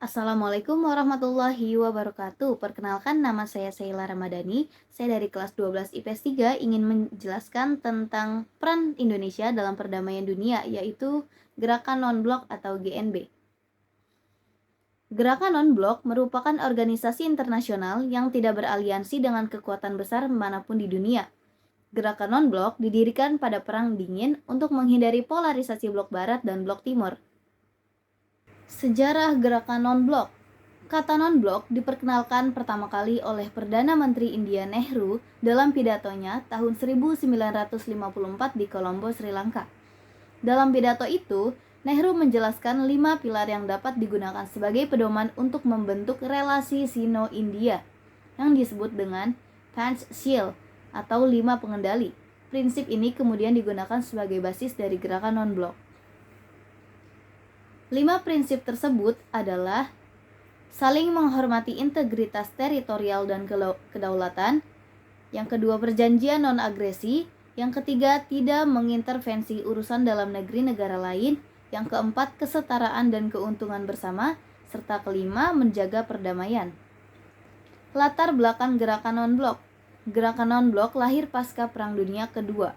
Assalamualaikum warahmatullahi wabarakatuh. Perkenalkan, nama saya Sheila Ramadhani. Saya dari kelas 12 IPS 3 ingin menjelaskan tentang peran Indonesia dalam perdamaian dunia, yaitu Gerakan Non-Blok atau GNB. Gerakan Non-Blok merupakan organisasi internasional yang tidak beraliansi dengan kekuatan besar manapun di dunia. Gerakan Non-Blok didirikan pada Perang Dingin untuk menghindari polarisasi blok Barat dan blok Timur. Sejarah Gerakan Non-Blok. Kata non-blok diperkenalkan pertama kali oleh Perdana Menteri India Nehru dalam pidatonya tahun 1954 di Colombo, Sri Lanka. Dalam pidato itu, Nehru menjelaskan 5 pilar yang dapat digunakan sebagai pedoman untuk membentuk relasi Sino-India yang disebut dengan Panchshil atau 5 pengendali. Prinsip ini kemudian digunakan sebagai basis dari gerakan non-blok. 5 prinsip tersebut adalah saling menghormati integritas teritorial dan kedaulatan. Yang kedua, perjanjian non-agresi. Yang ketiga, tidak mengintervensi urusan dalam negeri negara lain. Yang keempat, kesetaraan dan keuntungan bersama. Serta kelima, menjaga perdamaian. Latar belakang gerakan non-blok. Gerakan non-blok lahir pasca Perang Dunia Kedua.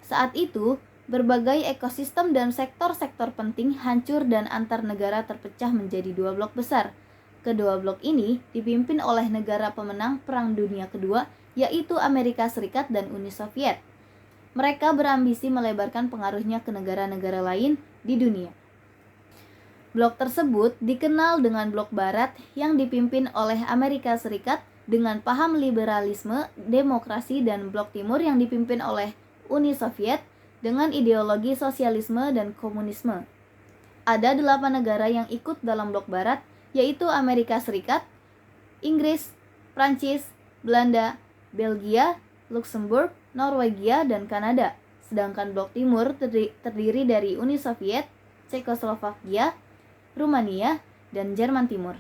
Saat itu, berbagai ekosistem dan sektor-sektor penting hancur dan antar negara terpecah menjadi 2 blok besar. Kedua blok ini dipimpin oleh negara pemenang Perang Dunia Kedua, yaitu Amerika Serikat dan Uni Soviet. Mereka berambisi melebarkan pengaruhnya ke negara-negara lain di dunia. Blok tersebut dikenal dengan Blok Barat yang dipimpin oleh Amerika Serikat dengan paham liberalisme, demokrasi, dan Blok Timur yang dipimpin oleh Uni Soviet dengan ideologi sosialisme dan komunisme. Ada 8 negara yang ikut dalam Blok Barat, yaitu Amerika Serikat, Inggris, Prancis, Belanda, Belgia, Luxembourg, Norwegia, dan Kanada. Sedangkan Blok Timur terdiri dari Uni Soviet, Cekoslovakia, Rumania, dan Jerman Timur.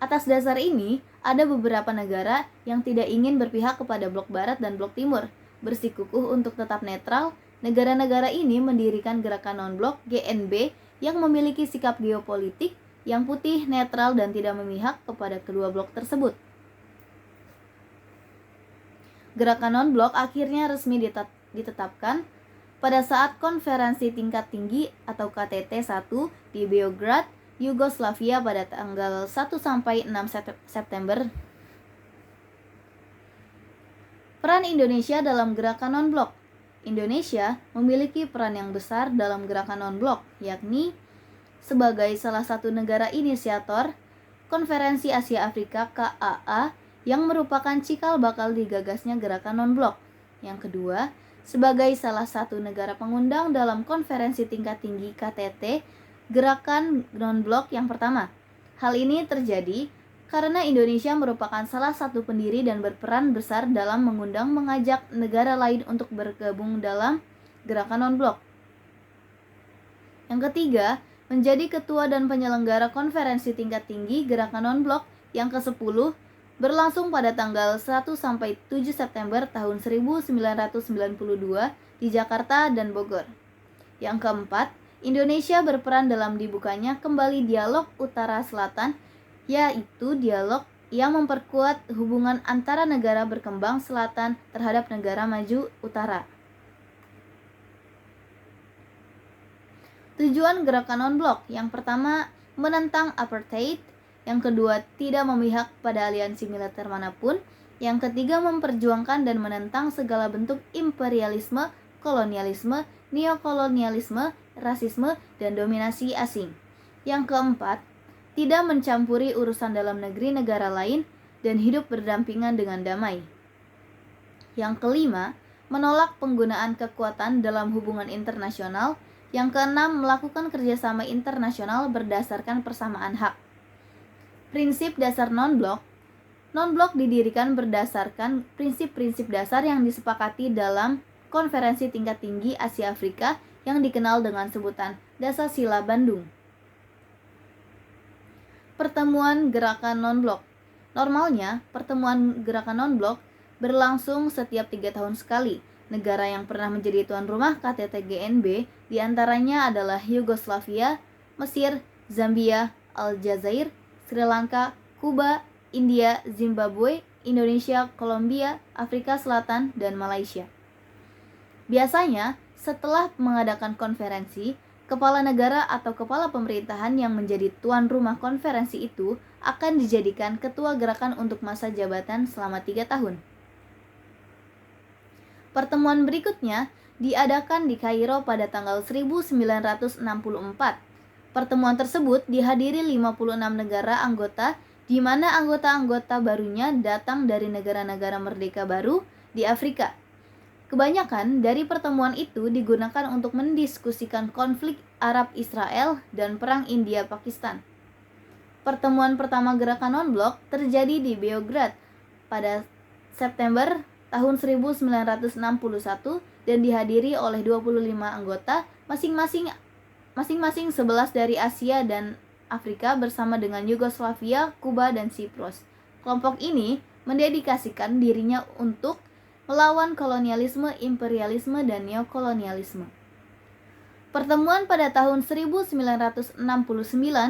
Atas dasar ini, ada beberapa negara yang tidak ingin berpihak kepada Blok Barat dan Blok Timur. Bersikukuh untuk tetap netral, negara-negara ini mendirikan gerakan non-blok GNB yang memiliki sikap geopolitik yang putih, netral, dan tidak memihak kepada kedua blok tersebut. Gerakan non-blok akhirnya resmi ditetapkan pada saat konferensi tingkat tinggi atau KTT 1 di Beograd, Yugoslavia pada tanggal 1-6 September. Peran Indonesia dalam gerakan non-blok. Indonesia memiliki peran yang besar dalam gerakan non-blok, yakni sebagai salah satu negara inisiator Konferensi Asia Afrika KAA yang merupakan cikal bakal digagasnya gerakan non-blok. Yang kedua, sebagai salah satu negara pengundang dalam konferensi tingkat tinggi KTT gerakan non-blok yang pertama. Hal ini terjadi karena Indonesia merupakan salah satu pendiri dan berperan besar dalam mengajak negara lain untuk bergabung dalam gerakan non-blok. Yang ketiga, menjadi ketua dan penyelenggara konferensi tingkat tinggi gerakan non-blok yang ke-10 berlangsung pada tanggal 1-7 September tahun 1992 di Jakarta dan Bogor. Yang keempat, Indonesia berperan dalam dibukanya kembali dialog Utara-Selatan, yaitu dialog yang memperkuat hubungan antara negara berkembang selatan terhadap negara maju utara. Tujuan gerakan non-blok yang pertama menentang apartheid, yang kedua tidak memihak pada aliansi militer manapun, yang ketiga memperjuangkan dan menentang segala bentuk imperialisme, kolonialisme, neokolonialisme, rasisme, dan dominasi asing. Yang keempat, tidak mencampuri urusan dalam negeri negara lain dan hidup berdampingan dengan damai. Yang kelima, menolak penggunaan kekuatan dalam hubungan internasional. Yang keenam, melakukan kerjasama internasional berdasarkan persamaan hak. Prinsip dasar non-blok. Non-blok didirikan berdasarkan prinsip-prinsip dasar yang disepakati dalam Konferensi Tingkat Tinggi Asia Afrika yang dikenal dengan sebutan Dasar-Sila Bandung. Pertemuan gerakan non-blok. Normalnya, pertemuan gerakan non-blok berlangsung setiap 3 tahun sekali. Negara yang pernah menjadi tuan rumah KTT GNB diantaranya adalah Yugoslavia, Mesir, Zambia, Aljazair, Sri Lanka, Kuba, India, Zimbabwe, Indonesia, Kolombia, Afrika Selatan, dan Malaysia. Biasanya, setelah mengadakan konferensi, kepala negara atau kepala pemerintahan yang menjadi tuan rumah konferensi itu akan dijadikan ketua gerakan untuk masa jabatan selama 3 tahun. Pertemuan berikutnya diadakan di Kairo pada tanggal 1964. Pertemuan tersebut dihadiri 56 negara anggota, di mana anggota-anggota barunya datang dari negara-negara merdeka baru di Afrika. Kebanyakan dari pertemuan itu digunakan untuk mendiskusikan konflik Arab-Israel dan Perang India-Pakistan. Pertemuan pertama gerakan non-blok terjadi di Beograd pada September tahun 1961 dan dihadiri oleh 25 anggota, masing-masing 11 dari Asia dan Afrika bersama dengan Yugoslavia, Kuba, dan Siprus. Kelompok ini mendedikasikan dirinya untuk melawan kolonialisme, imperialisme, dan neokolonialisme. Pertemuan pada tahun 1969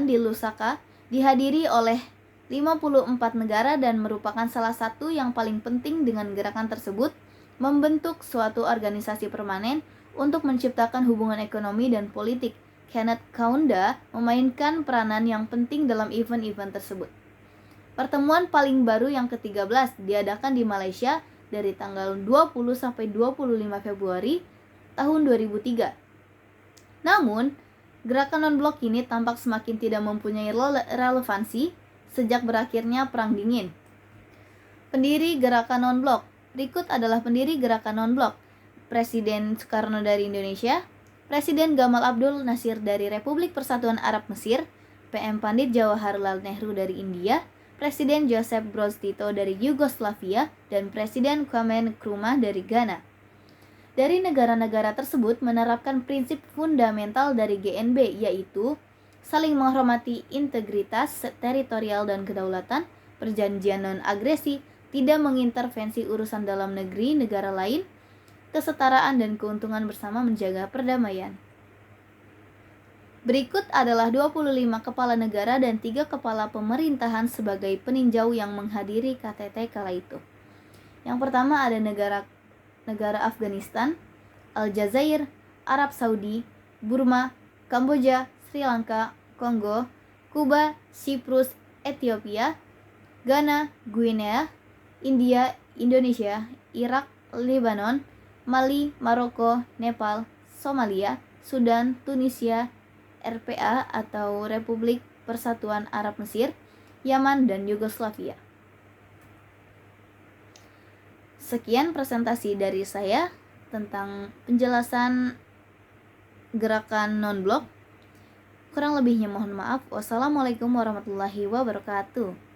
di Lusaka dihadiri oleh 54 negara dan merupakan salah satu yang paling penting. Dengan gerakan tersebut membentuk suatu organisasi permanen untuk menciptakan hubungan ekonomi dan politik. Kenneth Kaunda memainkan peranan yang penting dalam event-event tersebut. Pertemuan paling baru yang ke-13 diadakan di Malaysia dari tanggal 20 sampai 25 Februari tahun 2003. Namun, gerakan non-blok ini tampak semakin tidak mempunyai relevansi sejak berakhirnya Perang Dingin. Pendiri gerakan non-blok. Berikut adalah pendiri gerakan non-blok: Presiden Soekarno dari Indonesia, Presiden Gamal Abdul Nasir dari Republik Persatuan Arab Mesir, PM Pandit Jawaharlal Nehru dari India, Presiden Joseph Broz Tito dari Yugoslavia, dan Presiden Kwame Nkrumah dari Ghana. Dari negara-negara tersebut menerapkan prinsip fundamental dari GNB, yaitu saling menghormati integritas teritorial dan kedaulatan, perjanjian non-agresi, tidak mengintervensi urusan dalam negeri negara lain, kesetaraan dan keuntungan bersama menjaga perdamaian. Berikut adalah 25 kepala negara dan 3 kepala pemerintahan sebagai peninjau yang menghadiri KTT kala itu. Yang pertama ada negara Afghanistan, Aljazair, Arab Saudi, Burma, Kamboja, Sri Lanka, Kongo, Kuba, Siprus, Ethiopia, Ghana, Guinea, India, Indonesia, Irak, Lebanon, Mali, Maroko, Nepal, Somalia, Sudan, Tunisia, RPA atau Republik Persatuan Arab Mesir, Yaman, dan Yugoslavia. Sekian presentasi dari saya tentang penjelasan gerakan non-blok. Kurang lebihnya mohon maaf. Wassalamualaikum warahmatullahi wabarakatuh.